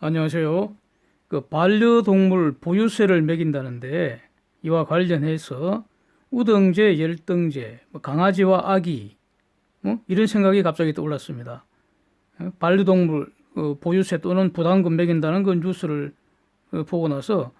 안녕하세요. 반려동물 보유세를 매긴다는데 이와 관련해서 우등제, 열등제, 강아지와 아기 이런 생각이 갑자기 떠올랐습니다. 반려동물 보유세 또는 부담금 매긴다는 그 뉴스를 보고 나서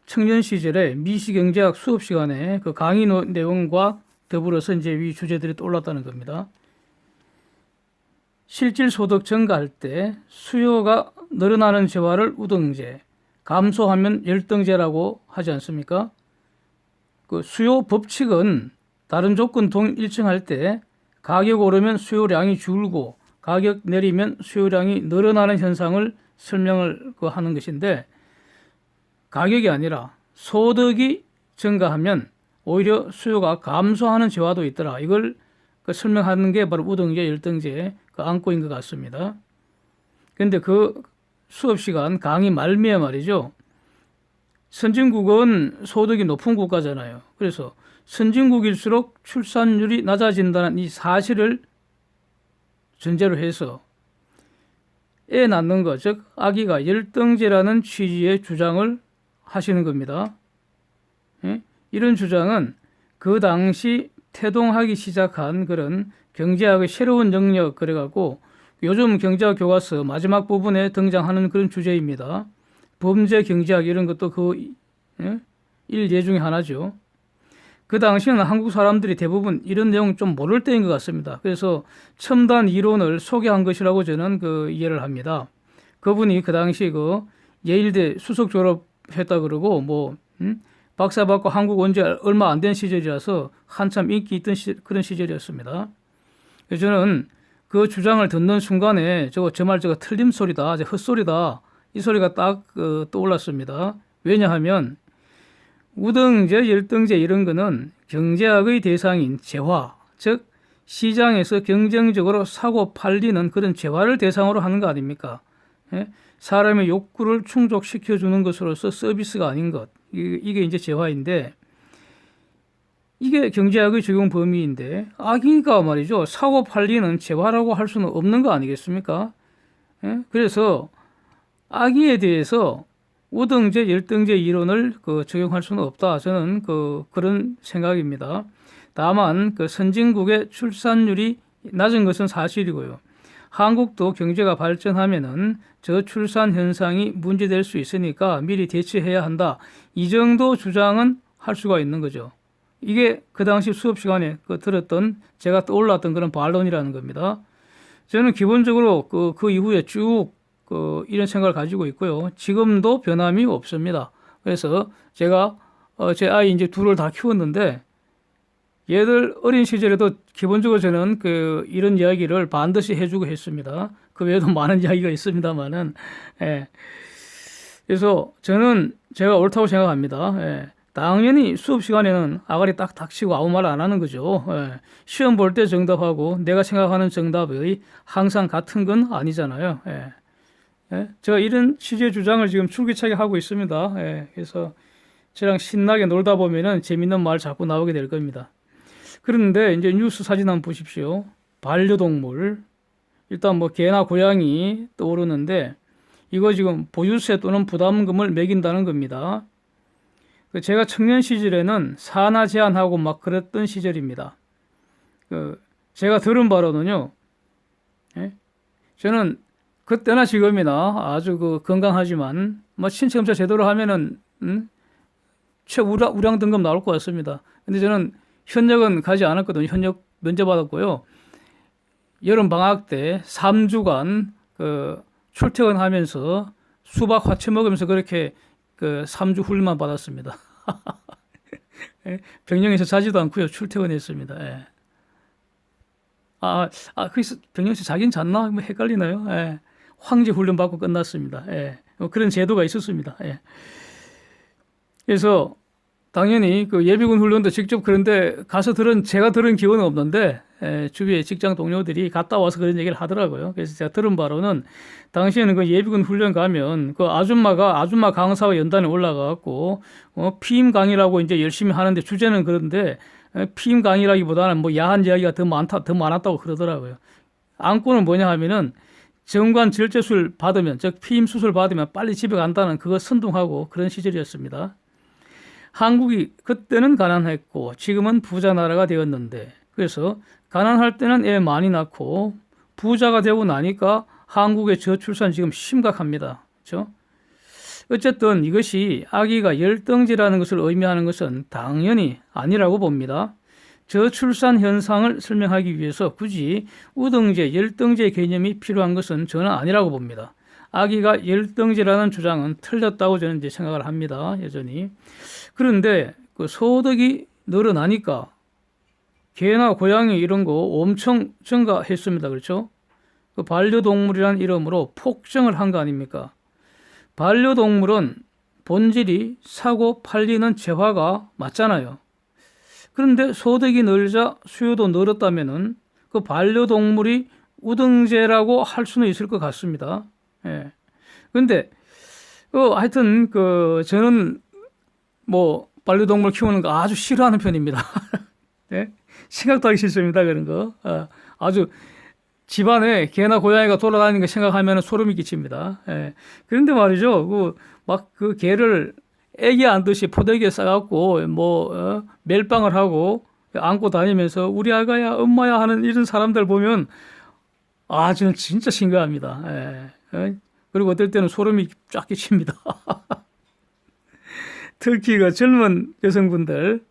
청년 시절에 미시경제학 수업 시간에 그 강의 내용과 더불어서 이제 이 주제들이 떠올랐다는 겁니다. 실질 소득 증가할 때 수요가 늘어나는 재화를 우등제, 감소하면 열등제라고 하지 않습니까? 그 수요 법칙은 다른 조건 일정할 때 가격 오르면 수요량이 줄고 가격 내리면 수요량이 늘어나는 현상을 설명을 하는 것인데, 가격이 아니라 소득이 증가하면 오히려 수요가 감소하는 재화도 있더라. 이걸 설명하는 게 바로 우등제, 열등제 안고인 것 같습니다. 그런데 그 수업 시간 강의 말미에 말이죠. 선진국은 소득이 높은 국가잖아요. 그래서 선진국일수록 출산율이 낮아진다는 이 사실을 전제로 해서 애 낳는 것, 즉 아기가 열등제라는 취지의 주장을 하시는 겁니다. 예? 이런 주장은 그 당시 태동하기 시작한 그런 경제학의 새로운 영역, 그래갖고 요즘 경제학 교과서 마지막 부분에 등장하는 그런 주제입니다. 범죄 경제학 이런 것도 일예 중에 하나죠. 그 당시에는 한국 사람들이 대부분 이런 내용 좀 모를 때인 것 같습니다. 그래서 첨단 이론을 소개한 것이라고 저는 이해를 합니다. 그분이 그 당시 예일대 수석 졸업했다 그러고 박사 받고 한국 온 지 얼마 안 된 시절이라서 한참 인기 있던 그런 시절이었습니다. 그래서 저는 그 주장을 듣는 순간에 저 말 틀림 소리다, 헛소리다, 이 소리가 딱 떠올랐습니다. 왜냐하면 우등제, 열등제 이런 거는 경제학의 대상인 재화, 즉 시장에서 경쟁적으로 사고 팔리는 그런 재화를 대상으로 하는 거 아닙니까? 예? 사람의 욕구를 충족시켜주는 것으로서 서비스가 아닌 것, 이게 이제 재화인데, 이게 경제학의 적용 범위인데 아기가 말이죠, 사고 팔리는 재화라고 할 수는 없는 거 아니겠습니까? 예? 그래서 아기에 대해서 우등제, 열등제 이론을 적용할 수는 없다. 저는 그런 생각입니다. 다만 선진국의 출산율이 낮은 것은 사실이고요. 한국도 경제가 발전하면은 저출산 현상이 문제될 수 있으니까 미리 대처해야 한다. 이 정도 주장은 할 수가 있는 거죠. 이게 그 당시 수업 시간에 들었던, 제가 떠올랐던 그런 반론이라는 겁니다. 저는 기본적으로 그 이후에 쭉 이런 생각을 가지고 있고요. 지금도 변함이 없습니다. 그래서 제가 제 아이 이제 둘을 다 키웠는데, 얘들 어린 시절에도 기본적으로 저는 이런 이야기를 반드시 해주고 했습니다. 그 외에도 많은 이야기가 있습니다만은, 예. 그래서 저는 제가 옳다고 생각합니다. 예. 당연히 수업 시간에는 아가리 딱 닥치고 아무 말 안 하는 거죠. 예. 시험 볼 때 정답하고 내가 생각하는 정답의 항상 같은 건 아니잖아요. 예. 예? 제가 이런 취지의 주장을 지금 줄기차게 하고 있습니다. 예. 그래서 저랑 신나게 놀다 보면은 재밌는 말 자꾸 나오게 될 겁니다. 그런데 이제 뉴스 사진 한번 보십시오. 반려동물. 일단 개나 고양이 떠오르는데, 이거 지금 보유세 또는 부담금을 매긴다는 겁니다. 제가 청년 시절에는 산하 제한하고 막 그랬던 시절입니다. 제가 들은 바로는요, 예? 저는 그때나 지금이나 아주 건강하지만 신체검사 제대로 하면은 최우량 등급 나올 것 같습니다. 근데 저는 현역은 가지 않았거든요. 현역 면제받았고요. 여름 방학 때 3주간 출퇴근하면서 수박 화채 먹으면서 그렇게 3주 훈련만 받았습니다. 병영에서 자지도 않고요. 출퇴근했습니다. 예. 그래서 병영에서 자긴 잤나? 헷갈리나요? 예. 황제 훈련 받고 끝났습니다. 예. 그런 제도가 있었습니다. 예. 그래서 당연히 예비군 훈련도 직접 그런데 가서 제가 들은 기억은 없는데, 주위에 직장 동료들이 갔다 와서 그런 얘기를 하더라고요. 그래서 제가 들은 바로는 당시에는 예비군 훈련 가면 아줌마 강사와 연단에 올라가갖고 피임 강의라고 이제 열심히 하는데, 주제는 그런데 피임 강의라기보다는 야한 이야기가 더 많았다고 그러더라고요. 안건은 뭐냐 하면은 정관 절제술 받으면, 즉 피임 수술 받으면 빨리 집에 간다는 그거 선동하고 그런 시절이었습니다. 한국이 그때는 가난했고 지금은 부자 나라가 되었는데, 그래서 가난할 때는 애 많이 낳고 부자가 되고 나니까 한국의 저출산 지금 심각합니다. 그렇죠? 어쨌든 이것이 아기가 열등제라는 것을 의미하는 것은 당연히 아니라고 봅니다. 저출산 현상을 설명하기 위해서 굳이 우등제, 열등제 개념이 필요한 것은 저는 아니라고 봅니다. 아기가 열등제라는 주장은 틀렸다고 저는 이제 생각을 합니다. 여전히. 그런데 그 소득이 늘어나니까 개나 고양이 이런 거 엄청 증가했습니다. 그렇죠? 그 반려동물이라는 이름으로 폭증을 한 거 아닙니까? 반려동물은 본질이 사고 팔리는 재화가 맞잖아요. 그런데 소득이 늘자 수요도 늘었다면은 그 반려동물이 우등제라고 할 수는 있을 것 같습니다. 예. 근데 하여튼 저는 뭐 반려동물 키우는 거 아주 싫어하는 편입니다. 예? 생각도 하기 싫습니다. 그런 거. 아주 집안에 개나 고양이가 돌아다니는 거 생각하면 소름이 끼칩니다. 예. 그런데 말이죠. 그 개를 애기 안듯이 포대기에 싸갖고 멜빵을 하고 안고 다니면서 우리 아가야 엄마야 하는 이런 사람들 보면 저는 진짜 신기합니다. 예. 그리고 어떨 때는 소름이 쫙 끼칩니다. 특히 그 젊은 여성분들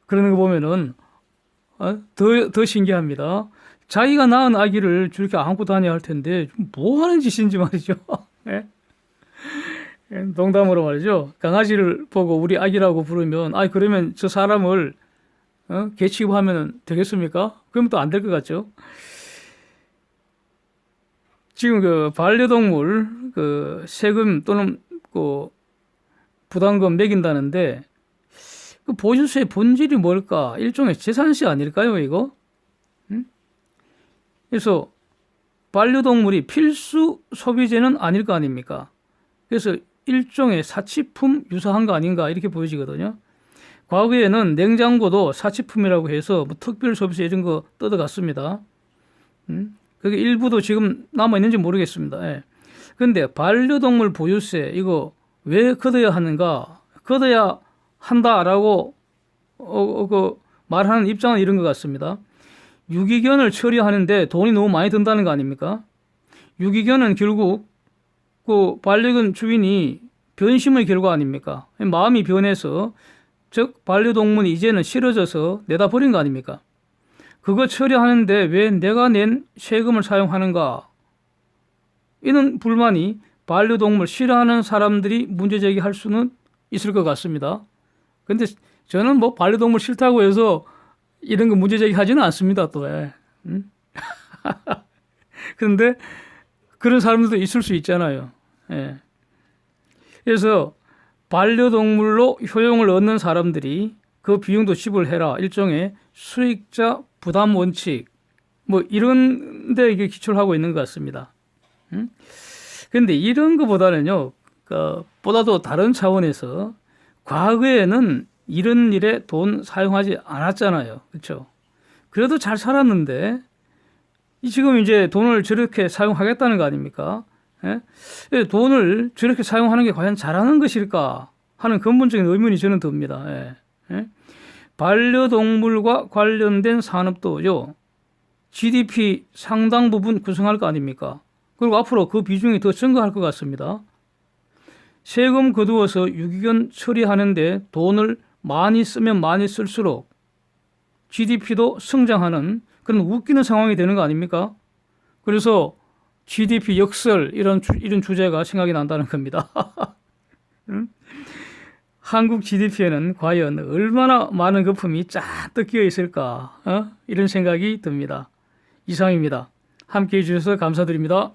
그러는 거 보면은 더 신기합니다. 자기가 낳은 아기를 저렇게 안고 다녀야 할 텐데 뭐 하는 짓인지 말이죠. 예? 농담으로 말이죠. 강아지를 보고 우리 아기라고 부르면 그러면 저 사람을 개 취급하면 되겠습니까? 그러면 또 안 될 것 같죠. 지금 그 반려동물 세금 또는 부담금 매긴다는데 그 보조세의 본질이 뭘까? 일종의 재산세 아닐까요, 이거? 그래서 반려동물이 필수 소비재는 아닐 거 아닙니까? 그래서 일종의 사치품 유사한 거 아닌가 이렇게 보여지거든요. 과거에는 냉장고도 사치품이라고 해서 특별 소비세 이런 거 뜯어갔습니다. 그게 일부도 지금 남아있는지 모르겠습니다. 예. 그런데 반려동물 보유세 이거 왜 걷어야 하는가? 걷어야 한다라고 말하는 입장은 이런 것 같습니다. 유기견을 처리하는데 돈이 너무 많이 든다는 거 아닙니까? 유기견은 결국 그 반려견 주인이 변심의 결과 아닙니까? 마음이 변해서 즉 반려동물이 이제는 싫어져서 내다 버린 거 아닙니까? 그거 처리하는데 왜 내가 낸 세금을 사용하는가? 이런 불만이 반려동물 싫어하는 사람들이 문제 제기할 수는 있을 것 같습니다. 근데 저는 뭐 반려동물 싫다고 해서 이런 거 문제 제기하지는 않습니다. 또 그런데 그런 사람들도 있을 수 있잖아요. 예. 그래서 반려동물로 효용을 얻는 사람들이 그 비용도 지불해라. 일종의 수익자 부담 원칙 뭐 이런 데 이게 기초를 하고 있는 것 같습니다. 그런데 이런 것보다는요. 보다도 다른 차원에서 과거에는 이런 일에 돈 사용하지 않았잖아요. 그렇죠? 그래도 잘 살았는데 지금 이제 돈을 저렇게 사용하겠다는 거 아닙니까? 예? 돈을 저렇게 사용하는 게 과연 잘하는 것일까 하는 근본적인 의문이 저는 듭니다. 예. 예? 반려동물과 관련된 산업도요. GDP 상당 부분 구성할 거 아닙니까? 그리고 앞으로 그 비중이 더 증가할 것 같습니다. 세금 거두어서 유기견 처리하는데 돈을 많이 쓰면 많이 쓸수록 GDP도 성장하는 그런 웃기는 상황이 되는 거 아닙니까? 그래서 GDP 역설 이런 주제가 생각이 난다는 겁니다. 한국 GDP에는 과연 얼마나 많은 거품이 잔뜩 끼어 있을까? 이런 생각이 듭니다. 이상입니다. 함께해 주셔서 감사드립니다.